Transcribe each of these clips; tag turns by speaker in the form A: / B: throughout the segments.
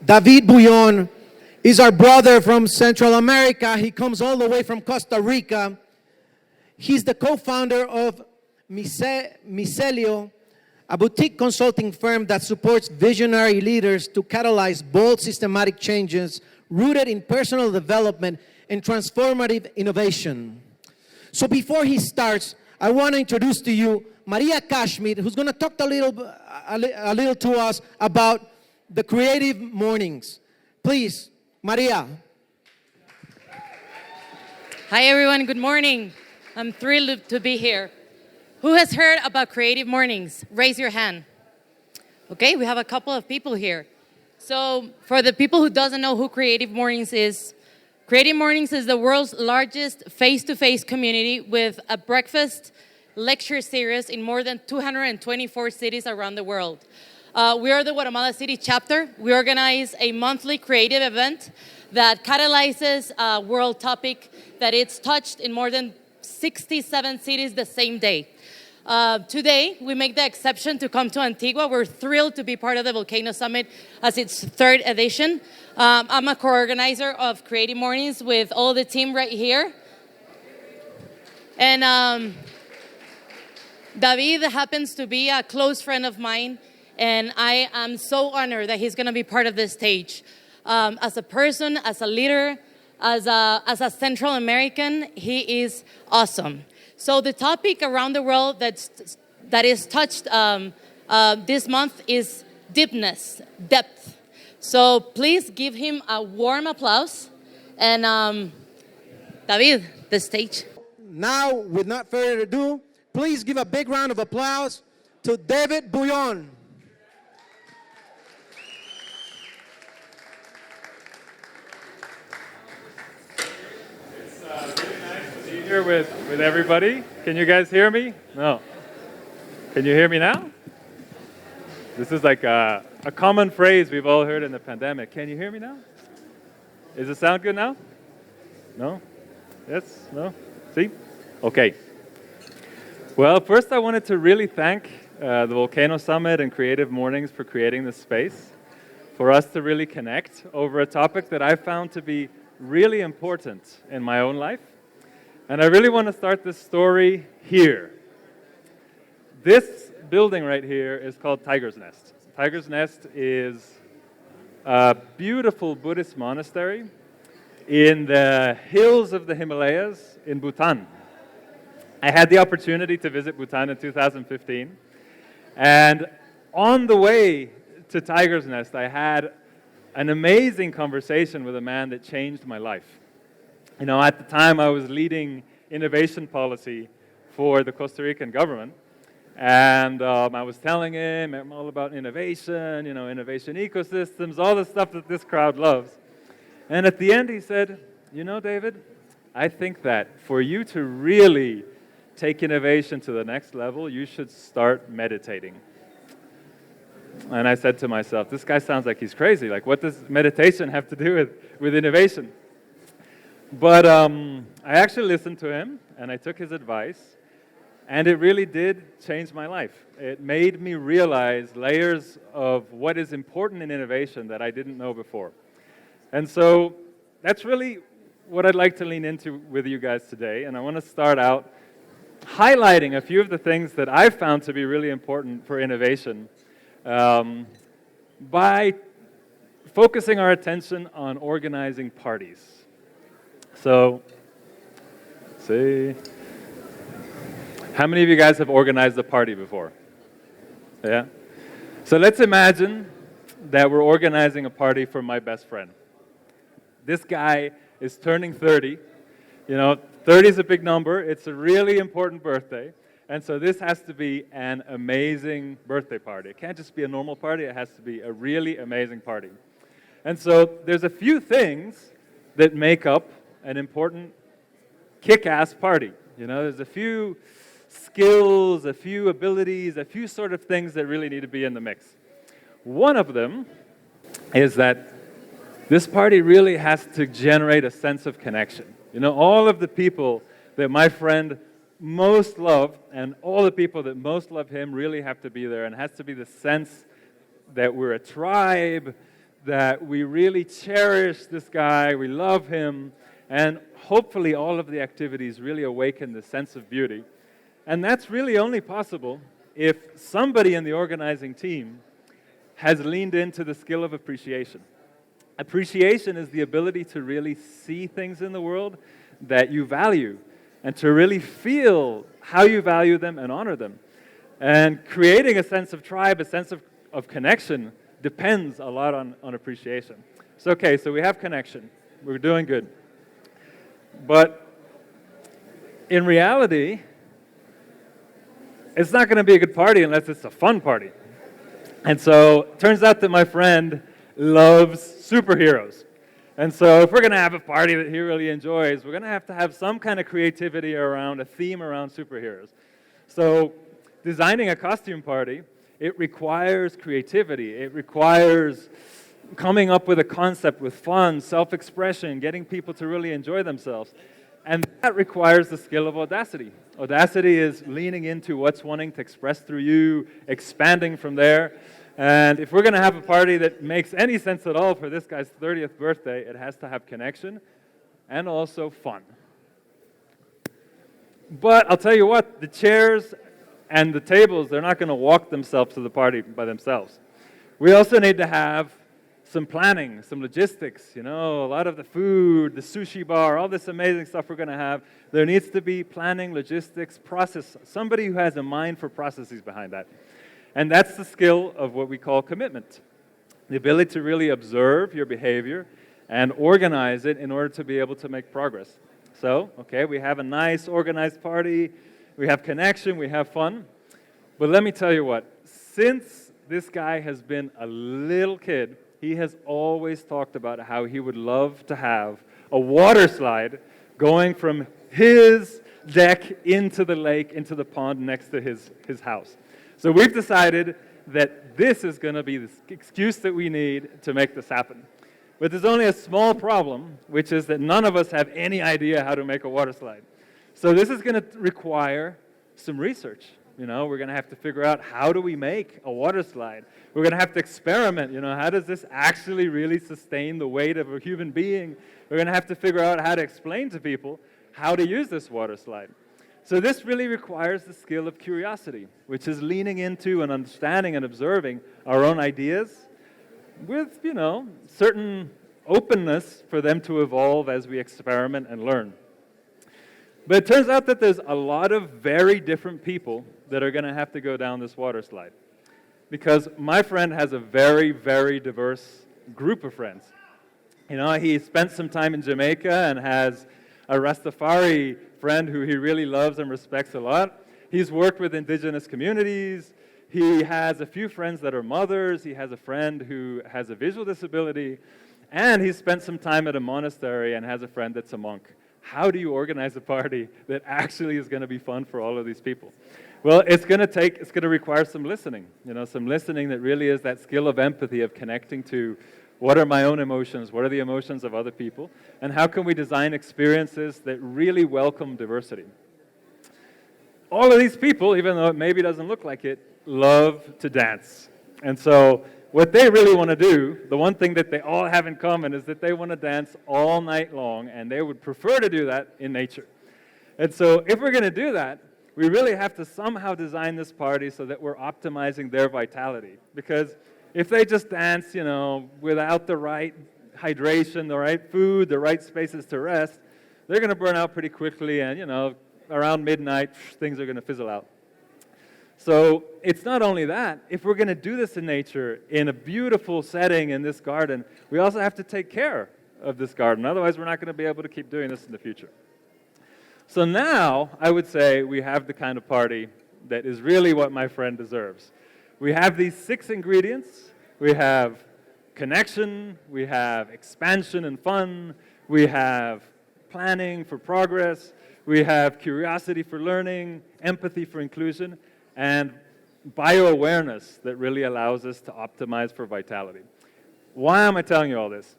A: David Bullon is our brother from Central America. He comes all the way from Costa Rica. He's the co-founder of Micelio, a boutique consulting firm that supports visionary leaders to catalyze bold systematic changes rooted in personal development and transformative innovation. So before he starts, I want to introduce to you Maria Kashmir, who's going to talk a little to us about the Creative Mornings. Please, Maria.
B: Hi everyone, good morning. I'm thrilled to be here. Who has heard about Creative Mornings? Raise your hand. Okay, we have a couple of people here. So for the people who doesn't know who Creative Mornings is the world's largest face-to-face community with a breakfast lecture series in more than 224 cities around the world. We are the Guatemala City chapter. We organize a monthly creative event that catalyzes a world topic that it's touched in more than 67 cities the same day. Today, we make the exception to come to Antigua. We're thrilled to be part of the Volcano Summit as its third edition. I'm a co-organizer of Creative Mornings with all the team right here. And David happens to be a close friend of mine, and I am so honored that he's going to be part of this stage. As a person, as a leader, as a Central American, he is awesome. So the topic around the world that is touched this month is deepness, depth. So please give him a warm applause. And David, the stage.
A: Now, with not further ado, please give a big round of applause to David Bullon.
C: Here with everybody. Can you guys hear me? No. Can you hear me now? This is like a common phrase we've all heard in the pandemic. Can you hear me now? Does it sound good now? No? Yes? No? See? Okay. Well, first I wanted to really thank the Volcano Summit and Creative Mornings for creating this space for us to really connect over a topic that I found to be really important in my own life. And I really want to start this story here. This building right here is called Tiger's Nest. Tiger's Nest is a beautiful Buddhist monastery in the hills of the Himalayas in Bhutan. I had the opportunity to visit Bhutan in 2015. And on the way to Tiger's Nest, I had an amazing conversation with a man that changed my life. You know, at the time I was leading innovation policy for the Costa Rican government, and I was telling him I'm all about innovation, you know, innovation ecosystems, all the stuff that this crowd loves. And at the end he said, you know, David, I think that for you to really take innovation to the next level, you should start meditating. And I said to myself, this guy sounds like he's crazy. Like, what does meditation have to do with innovation? But I actually listened to him, and I took his advice, and it really did change my life. It made me realize layers of what is important in innovation that I didn't know before. And so that's really what I'd like to lean into with you guys today, and I want to start out highlighting a few of the things that I've found to be really important for innovation by focusing our attention on organizing parties. So, let's see. How many of you guys have organized a party before? Yeah? So let's imagine that we're organizing a party for my best friend. This guy is turning 30. You know, 30 is a big number. It's a really important birthday. And so this has to be an amazing birthday party. It can't just be a normal party. It has to be a really amazing party. And so there's a few things that make up an important kick-ass party. You know, there's a few skills, a few abilities, a few sort of things that really need to be in the mix. One of them is that this party really has to generate a sense of connection. You know, all of the people that my friend most love and all the people that most love him really have to be there, and it has to be the sense that we're a tribe, that we really cherish this guy, we love him, and hopefully all of the activities really awaken the sense of beauty. And that's really only possible if somebody in the organizing team has leaned into the skill of appreciation. Appreciation is the ability to really see things in the world that you value and to really feel how you value them and honor them. And creating a sense of tribe, a sense of connection, depends a lot on appreciation. So, okay, so we have connection. We're doing good. But in reality, it's not going to be a good party unless it's a fun party. And so it turns out that my friend loves superheroes. And so if we're going to have a party that he really enjoys, we're going to have some kind of creativity around a theme around superheroes. So designing a costume party, it requires creativity. It requires coming up with a concept with fun, self-expression, getting people to really enjoy themselves. And that requires the skill of audacity. Audacity is leaning into what's wanting to express through you, expanding from there. And if we're going to have a party that makes any sense at all for this guy's 30th birthday, it has to have connection and also fun. But I'll tell you what, the chairs and the tables, they're not going to walk themselves to the party by themselves. We also need to have some planning, some logistics, a lot of the food, the sushi bar, all this amazing stuff we're going to have. There needs to be planning, logistics, process, somebody who has a mind for processes behind that. And that's the skill of what we call commitment, the ability to really observe your behavior and organize it in order to be able to make progress. So, okay, we have a nice organized party, we have connection, we have fun. But let me tell you what, since this guy has been a little kid, he has always talked about how he would love to have a water slide going from his deck into the lake, into the pond next to his house. So we've decided that this is going to be the excuse that we need to make this happen. But there's only a small problem, which is that none of us have any idea how to make a water slide. So this is going to require some research. We're going to have to figure out, how do we make a water slide? We're going to have to experiment. How does this actually really sustain the weight of a human being? We're going to have to figure out how to explain to people how to use this water slide. So this really requires the skill of curiosity, which is leaning into and understanding and observing our own ideas with, certain openness for them to evolve as we experiment and learn. But it turns out that there's a lot of very different people that are going to have to go down this water slide. Because my friend has a very, very diverse group of friends. He spent some time in Jamaica and has a Rastafari friend who he really loves and respects a lot. He's worked with indigenous communities. He has a few friends that are mothers. He has a friend who has a visual disability. And he's spent some time at a monastery and has a friend that's a monk. How do you organize a party that actually is going to be fun for all of these people? Well, it's going to require some listening. Some listening that really is that skill of empathy, of connecting to what are my own emotions, what are the emotions of other people, and how can we design experiences that really welcome diversity. All of these people, even though it maybe doesn't look like it, love to dance. And so what they really want to do, the one thing that they all have in common, is that they want to dance all night long, and they would prefer to do that in nature. And so if we're going to do that, we really have to somehow design this party so that we're optimizing their vitality. Because if they just dance, without the right hydration, the right food, the right spaces to rest, they're going to burn out pretty quickly, and, around midnight, things are going to fizzle out. So it's not only that. If we're going to do this in nature, in a beautiful setting in this garden, we also have to take care of this garden. Otherwise, we're not going to be able to keep doing this in the future. So now, I would say we have the kind of party that is really what my friend deserves. We have these 6 ingredients. We have connection, we have expansion and fun, we have planning for progress, we have curiosity for learning, empathy for inclusion, and bio-awareness that really allows us to optimize for vitality. Why am I telling you all this?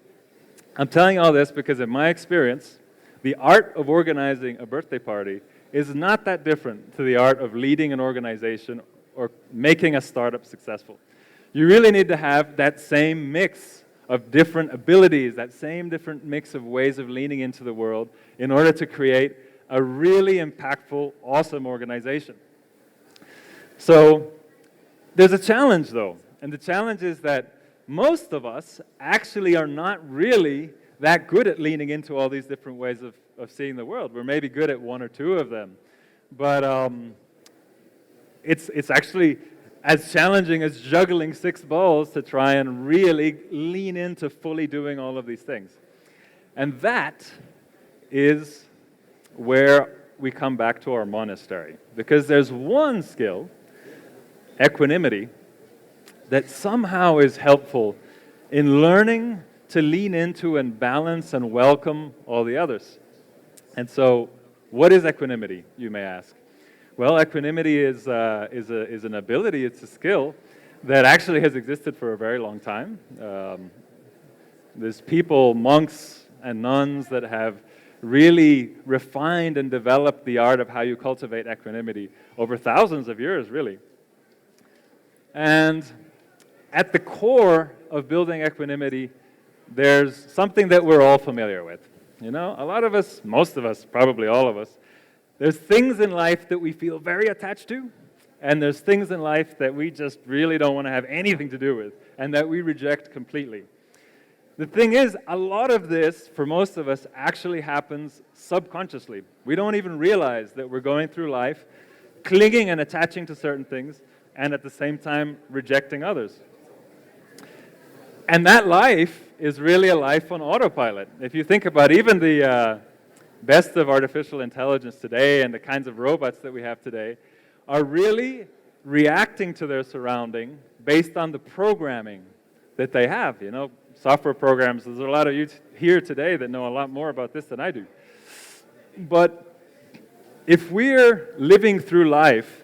C: I'm telling you all this because in my experience, the art of organizing a birthday party is not that different to the art of leading an organization or making a startup successful. You really need to have that same mix of different abilities, that same different mix of ways of leaning into the world in order to create a really impactful, awesome organization. So there's a challenge though, and the challenge is that most of us actually are not really that good at leaning into all these different ways of seeing the world. We're maybe good at one or two of them, but it's actually as challenging as juggling 6 balls to try and really lean into fully doing all of these things. And that is where we come back to our monastery. Because there's one skill, equanimity, that somehow is helpful in learning to lean into and balance and welcome all the others. And so, what is equanimity, you may ask? Well, equanimity is an ability, it's a skill that actually has existed for a very long time. There's people, monks and nuns, that have really refined and developed the art of how you cultivate equanimity over thousands of years, really. And at the core of building equanimity, there's something that we're all familiar with. You know, a lot of us, most of us, probably all of us, there's things in life that we feel very attached to, and there's things in life that we just really don't want to have anything to do with, and that we reject completely. The thing is, a lot of this, for most of us, actually happens subconsciously. We don't even realize that we're going through life clinging and attaching to certain things, and at the same time rejecting others. And that life is really a life on autopilot. If you think about even the best of artificial intelligence today and the kinds of robots that we have today are really reacting to their surrounding based on the programming that they have. You know, software programs, there's a lot of you here today that know a lot more about this than I do. But if we're living through life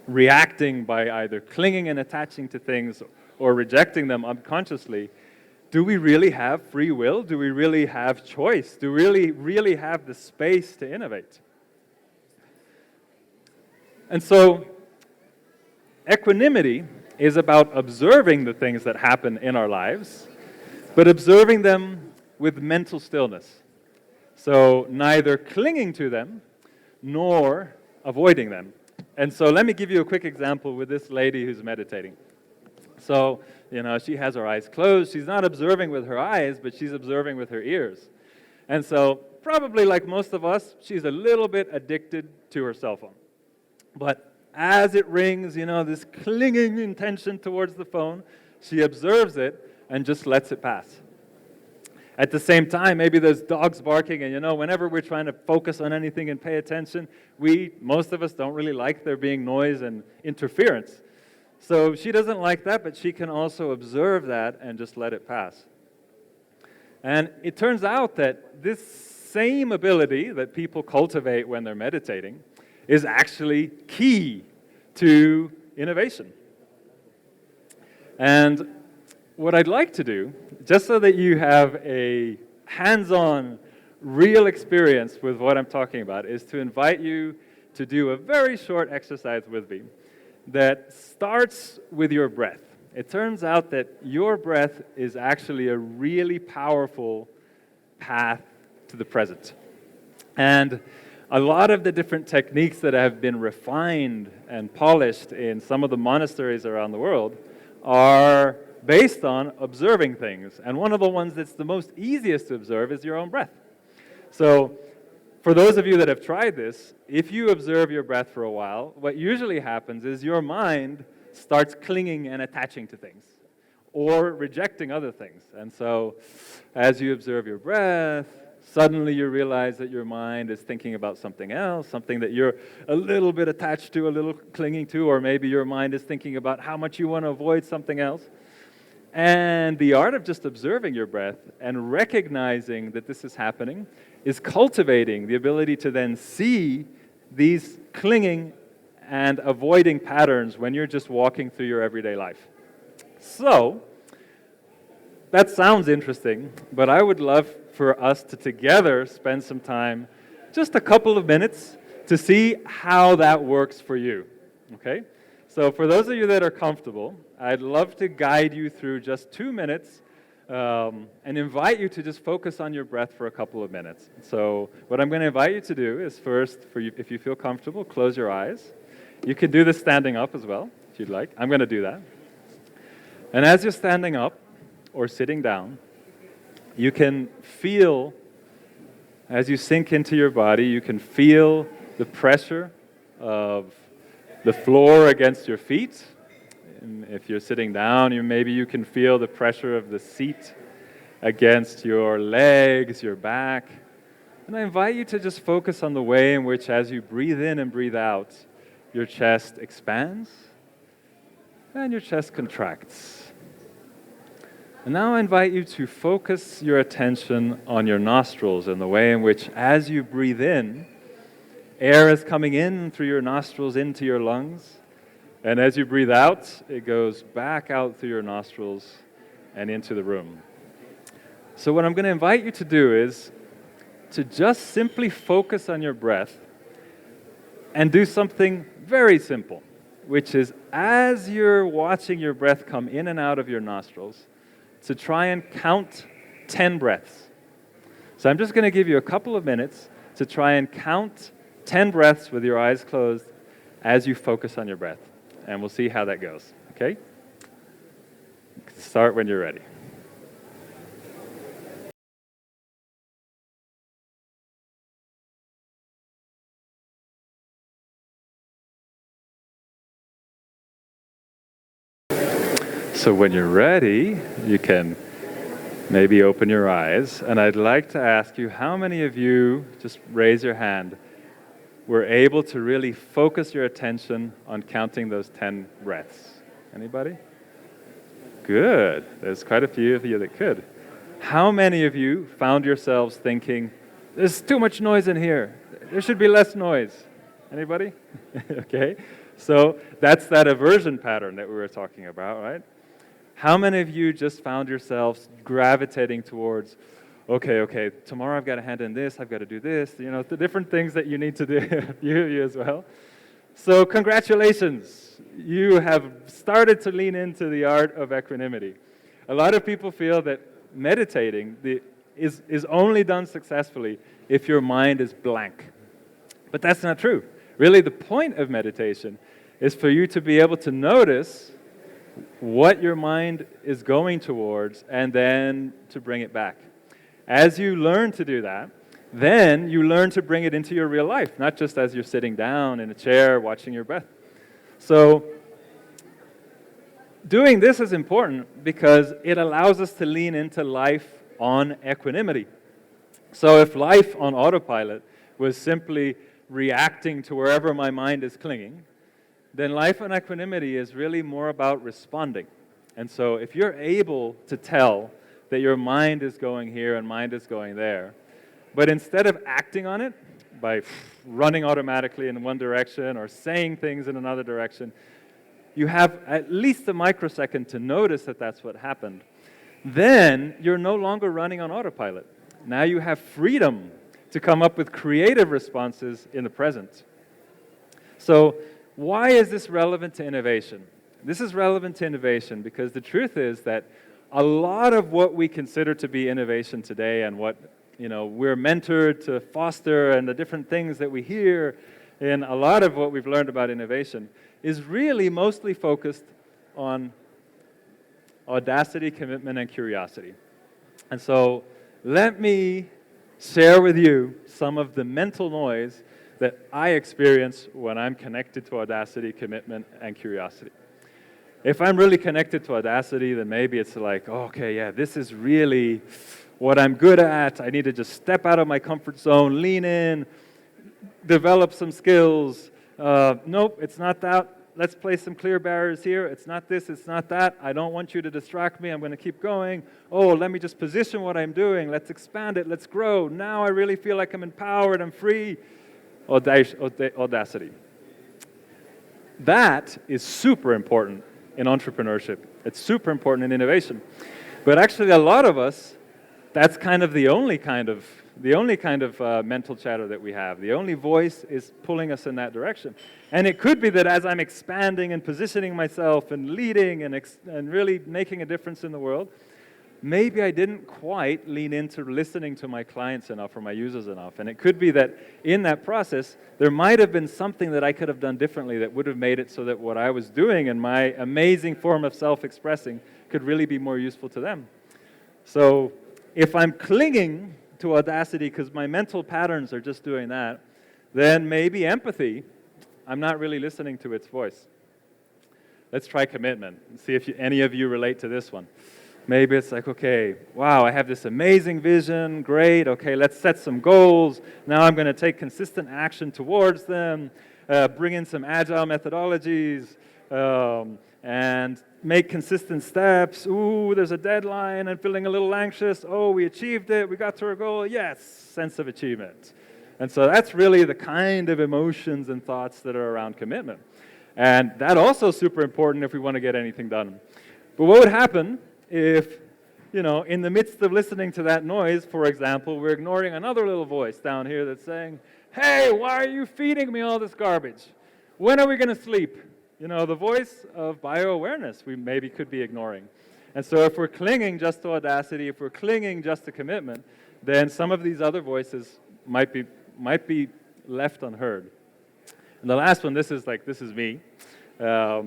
C: reacting by either clinging and attaching to things or rejecting them unconsciously, do we really have free will? Do we really have choice? Do we really have the space to innovate? And so, equanimity is about observing the things that happen in our lives, but observing them with mental stillness. So, neither clinging to them nor avoiding them. And so, let me give you a quick example with this lady who's meditating. So, you know, she has her eyes closed. She's not observing with her eyes, but she's observing with her ears. And so, probably like most of us, she's a little bit addicted to her cell phone. But as it rings, you know, this clinging intention towards the phone, she observes it and just lets it pass. At the same time, maybe there's dogs barking, and you know, whenever we're trying to focus on anything and pay attention, most of us don't really like there being noise and interference. So she doesn't like that, but she can also observe that and just let it pass. And it turns out that this same ability that people cultivate when they're meditating is actually key to innovation. And what I'd like to do, just so that you have a hands-on, real experience with what I'm talking about, is to invite you to do a very short exercise with me that starts with your breath. It turns out that your breath is actually a really powerful path to the present. And a lot of the different techniques that have been refined and polished in some of the monasteries around the world are based on observing things. And one of the ones that's the most easiest to observe is your own breath. So, for those of you that have tried this, if you observe your breath for a while, what usually happens is your mind starts clinging and attaching to things or rejecting other things. And so as you observe your breath, suddenly you realize that your mind is thinking about something else, something that you're a little bit attached to, a little clinging to, or maybe your mind is thinking about how much you want to avoid something else. And the art of just observing your breath and recognizing that this is happening is cultivating the ability to then see these clinging and avoiding patterns when you're just walking through your everyday life. So, that sounds interesting, but I would love for us to together spend some time, just a couple of minutes, to see how that works for you, okay? So for those of you that are comfortable, I'd love to guide you through just 2 minutes and invite you to just focus on your breath for a couple of minutes. So what I'm going to invite you to do is first, if you feel comfortable, close your eyes. You can do this standing up as well, if you'd like. I'm going to do that. And as you're standing up or sitting down, you can feel, as you sink into your body, you can feel the pressure of the floor against your feet. And if you're sitting down, maybe you can feel the pressure of the seat against your legs, your back. And I invite you to just focus on the way in which, as you breathe in and breathe out, your chest expands and your chest contracts. And now I invite you to focus your attention on your nostrils and the way in which, as you breathe in, air is coming in through your nostrils into your lungs. And as you breathe out, it goes back out through your nostrils and into the room. So what I'm going to invite you to do is to just simply focus on your breath and do something very simple, which is as you're watching your breath come in and out of your nostrils, to try and count 10 breaths. So I'm just going to give you a couple of minutes to try and count 10 breaths with your eyes closed as you focus on your breath. And we'll see how that goes, okay? Start when you're ready. So when you're ready, you can maybe open your eyes. And I'd like to ask you, how many of you, just raise your hand, were able to really focus your attention on counting those 10 breaths? Anybody? Good. There's quite a few of you that could. How many of you found yourselves thinking, there's too much noise in here. There should be less noise. Anybody? Okay. So that's that aversion pattern that we were talking about, right? How many of you just found yourselves gravitating towards, okay, tomorrow I've got to hand in this, I've got to do this, the different things that you need to do, you as well. So congratulations, you have started to lean into the art of equanimity. A lot of people feel that meditating is only done successfully if your mind is blank. But that's not true. Really, the point of meditation is for you to be able to notice what your mind is going towards and then to bring it back. As you learn to do that, then you learn to bring it into your real life, not just as you're sitting down in a chair watching your breath. So doing this is important because it allows us to lean into life on equanimity. So if life on autopilot was simply reacting to wherever my mind is clinging, then life on equanimity is really more about responding. And so if you're able to tell that your mind is going here and mind is going there, but instead of acting on it by running automatically in one direction or saying things in another direction, you have at least a microsecond to notice that that's what happened. Then you're no longer running on autopilot. Now you have freedom to come up with creative responses in the present. So why is this relevant to innovation? This is relevant to innovation because the truth is that a lot of what we consider to be innovation today and what we're mentored to foster and the different things that we hear in a lot of what we've learned about innovation is really mostly focused on audacity, commitment, and curiosity. And so let me share with you some of the mental noise that I experience when I'm connected to audacity, commitment, and curiosity. If I'm really connected to audacity, then maybe it's like, okay, yeah, this is really what I'm good at. I need to just step out of my comfort zone, lean in, develop some skills. Nope, it's not that. Let's place some clear barriers here. It's not this, it's not that. I don't want you to distract me. I'm going to keep going. Oh, let me just position what I'm doing. Let's expand it. Let's grow. Now I really feel like I'm empowered. I'm free. Audacity. That is super important in entrepreneurship. It's super important in innovation. But actually, a lot of us, that's kind of the only kind of mental chatter that we have. The only voice is pulling us in that direction. And it could be that as I'm expanding and positioning myself and leading and really making a difference in the world, maybe I didn't quite lean into listening to my clients enough or my users enough. And it could be that in that process, there might have been something that I could have done differently that would have made it so that what I was doing and my amazing form of self-expressing could really be more useful to them. So if I'm clinging to Audacity because my mental patterns are just doing that, then maybe empathy, I'm not really listening to its voice. Let's try commitment and see if any of you relate to this one. Maybe it's like, okay, wow, I have this amazing vision, great, okay, let's set some goals. Now I'm going to take consistent action towards them, bring in some agile methodologies, and make consistent steps. Ooh, there's a deadline, I'm feeling a little anxious. Oh, we achieved it, we got to our goal, yes, sense of achievement. And so that's really the kind of emotions and thoughts that are around commitment. And that also is super important if we want to get anything done. But what would happen if, in the midst of listening to that noise, for example, we're ignoring another little voice down here that's saying, hey, why are you feeding me all this garbage? When are we going to sleep? The voice of bio-awareness we maybe could be ignoring. And so if we're clinging just to Audacity, if we're clinging just to commitment, then some of these other voices might be left unheard. And the last one, this is me. Oh,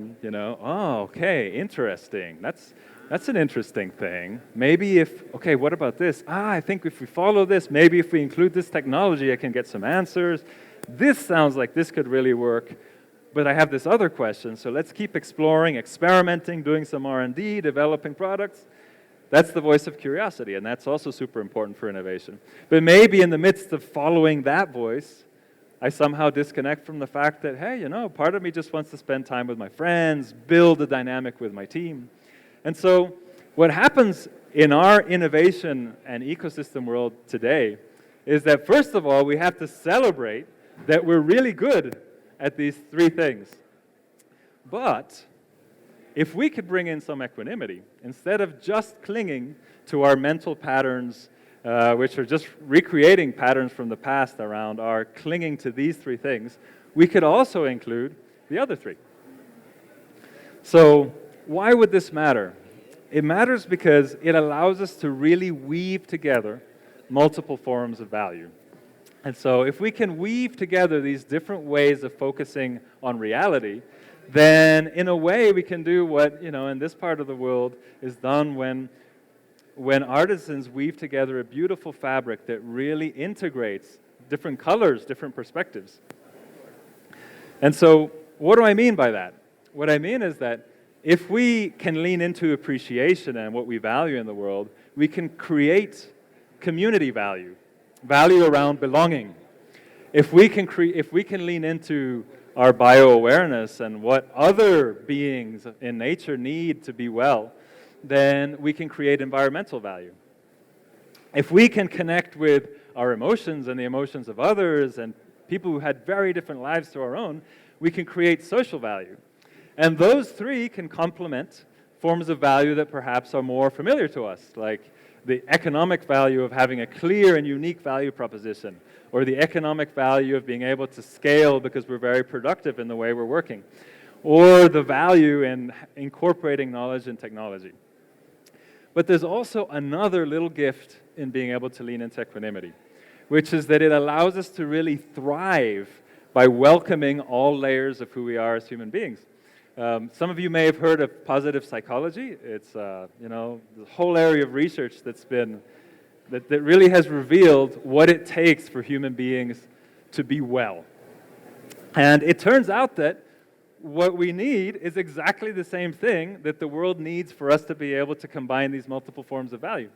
C: okay, interesting. That's an interesting thing. Maybe what about this? I think if we follow this, maybe if we include this technology, I can get some answers. This sounds like this could really work, but I have this other question, so let's keep exploring, experimenting, doing some R&D, developing products. That's the voice of curiosity, and that's also super important for innovation. But maybe in the midst of following that voice, I somehow disconnect from the fact that, hey, part of me just wants to spend time with my friends, build a dynamic with my team. And so what happens in our innovation and ecosystem world today is that, first of all, we have to celebrate that we're really good at these three things. But if we could bring in some equanimity, instead of just clinging to our mental patterns, which are just recreating patterns from the past around our clinging to these three things, we could also include the other three. So why would this matter? It matters because it allows us to really weave together multiple forms of value. And so if we can weave together these different ways of focusing on reality, then in a way we can do what, in this part of the world is done when artisans weave together a beautiful fabric that really integrates different colors, different perspectives. And so what do I mean by that? What I mean is that if we can lean into appreciation and what we value in the world, we can create community value around belonging. If we can lean into our bio-awareness and what other beings in nature need to be well, then we can create environmental value. If we can connect with our emotions and the emotions of others and people who had very different lives to our own, we can create social value. And those three can complement forms of value that perhaps are more familiar to us, like the economic value of having a clear and unique value proposition, or the economic value of being able to scale because we're very productive in the way we're working, or the value in incorporating knowledge and technology. But there's also another little gift in being able to lean into equanimity, which is that it allows us to really thrive by welcoming all layers of who we are as human beings. Some of you may have heard of positive psychology. It's the whole area of research that really has revealed what it takes for human beings to be well. And it turns out that what we need is exactly the same thing that the world needs for us to be able to combine these multiple forms of value.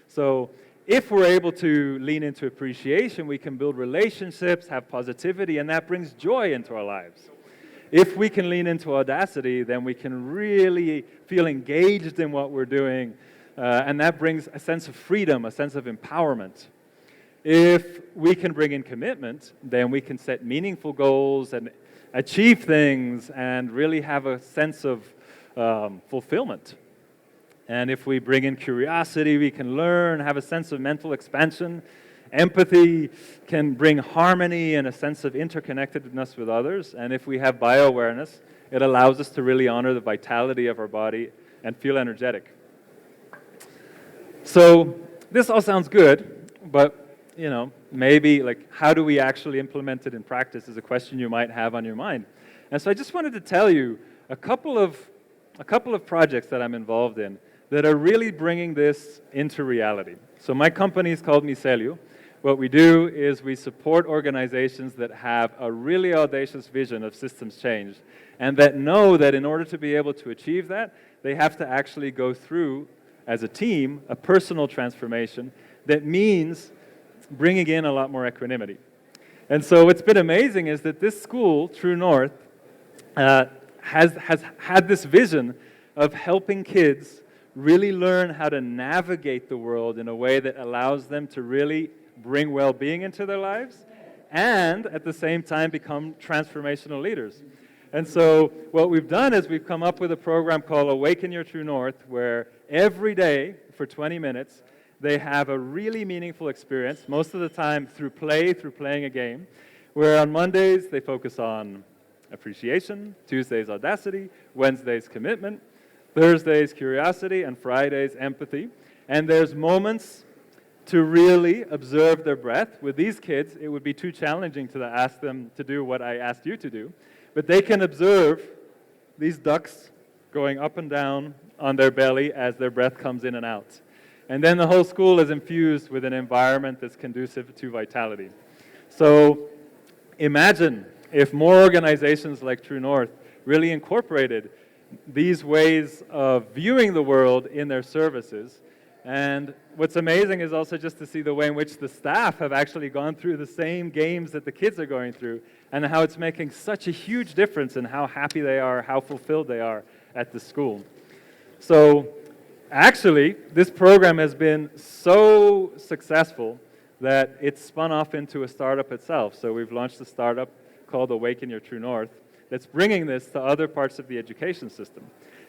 C: So if we're able to lean into appreciation, we can build relationships, have positivity, and that brings joy into our lives. If we can lean into audacity, then we can really feel engaged in what we're doing, and that brings a sense of freedom, a sense of empowerment. If we can bring in commitment, then we can set meaningful goals and achieve things and really have a sense of fulfillment. And if we bring in curiosity, we can learn, have a sense of mental expansion. Empathy can bring harmony and a sense of interconnectedness with others. And if we have bio-awareness, it allows us to really honor the vitality of our body and feel energetic. So this all sounds good, but maybe like how do we actually implement it in practice is a question you might have on your mind. And so I just wanted to tell you a couple of projects that I'm involved in that are really bringing this into reality. So my company is called Micelio. What we do is we support organizations that have a really audacious vision of systems change and that know that in order to be able to achieve that, they have to actually go through, as a team, a personal transformation that means bringing in a lot more equanimity. And so what's been amazing is that this school, True North, has had this vision of helping kids really learn how to navigate the world in a way that allows them to really bring well-being into their lives and at the same time become transformational leaders. And so what we've done is we've come up with a program called Awaken Your True North, where every day for 20 minutes they have a really meaningful experience, most of the time through playing a game, where on Mondays they focus on appreciation, Tuesdays audacity, Wednesdays commitment, Thursdays curiosity, and Fridays empathy. And there's moments to really observe their breath. With these kids, it would be too challenging to ask them to do what I asked you to do. But they can observe these ducks going up and down on their belly as their breath comes in and out. And then the whole school is infused with an environment that's conducive to vitality. So imagine if more organizations like True North really incorporated these ways of viewing the world in their services. And what's amazing is also just to see the way in which the staff have actually gone through the same games that the kids are going through and how it's making such a huge difference in how happy they are, how fulfilled they are at the school. So actually, this program has been so successful that it's spun off into a startup itself. So we've launched a startup called Awaken Your True North that's bringing this to other parts of the education system.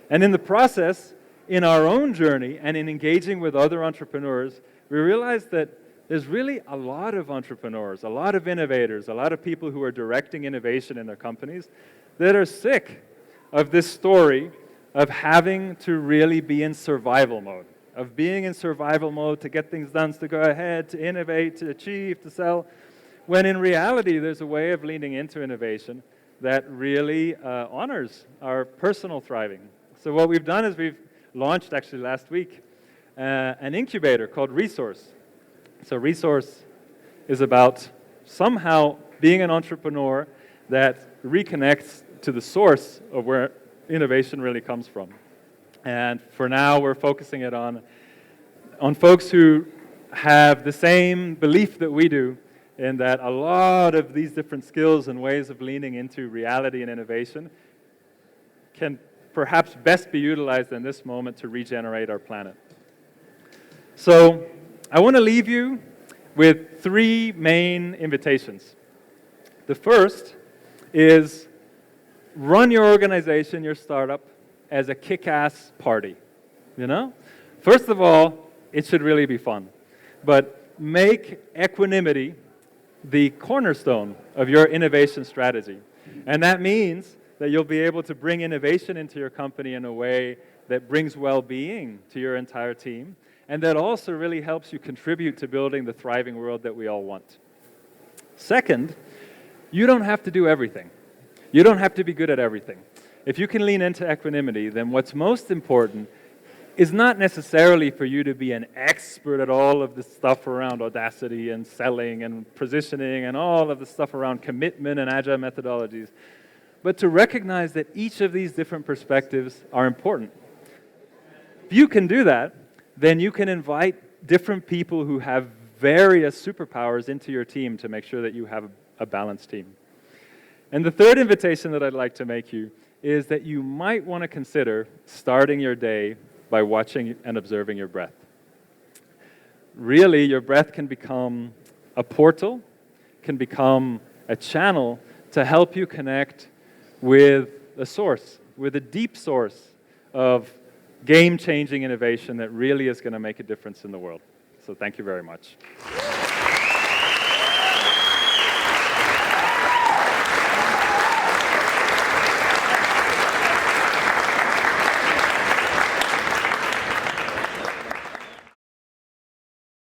C: And in the process, in our own journey and in engaging with other entrepreneurs, we realized that there's really a lot of entrepreneurs, a lot of innovators, a lot of people who are directing innovation in their companies that are sick of this story of having to really be in survival mode, of being in survival mode to get things done, to go ahead, to innovate, to achieve, to sell, when in reality there's a way of leaning into innovation that really honors our personal thriving. So what we've done is we've launched actually last week an incubator called Resource. So Resource is about somehow being an entrepreneur that reconnects to the source of where innovation really comes from. And for now, we're focusing it on folks who have the same belief that we do in that a lot of these different skills and ways of leaning into reality and innovation can perhaps best be utilized in this moment to regenerate our planet. So I want to leave you with three main invitations. The first is run your organization, your startup, as a kick-ass party. First of all, it should really be fun. But make equanimity the cornerstone of your innovation strategy. And that means that you'll be able to bring innovation into your company in a way that brings well-being to your entire team, and that also really helps you contribute to building the thriving world that we all want. Second, you don't have to do everything. You don't have to be good at everything. If you can lean into equanimity, then what's most important is not necessarily for you to be an expert at all of the stuff around audacity and selling and positioning and all of the stuff around commitment and agile methodologies, but to recognize that each of these different perspectives are important. If you can do that, then you can invite different people who have various superpowers into your team to make sure that you have a balanced team. And the third invitation that I'd like to make you is that you might want to consider starting your day by watching and observing your breath. Really, your breath can become a portal, can become a channel to help you connect with a source, with a deep source of game-changing innovation that really is going to make a difference in the world. So thank you very much.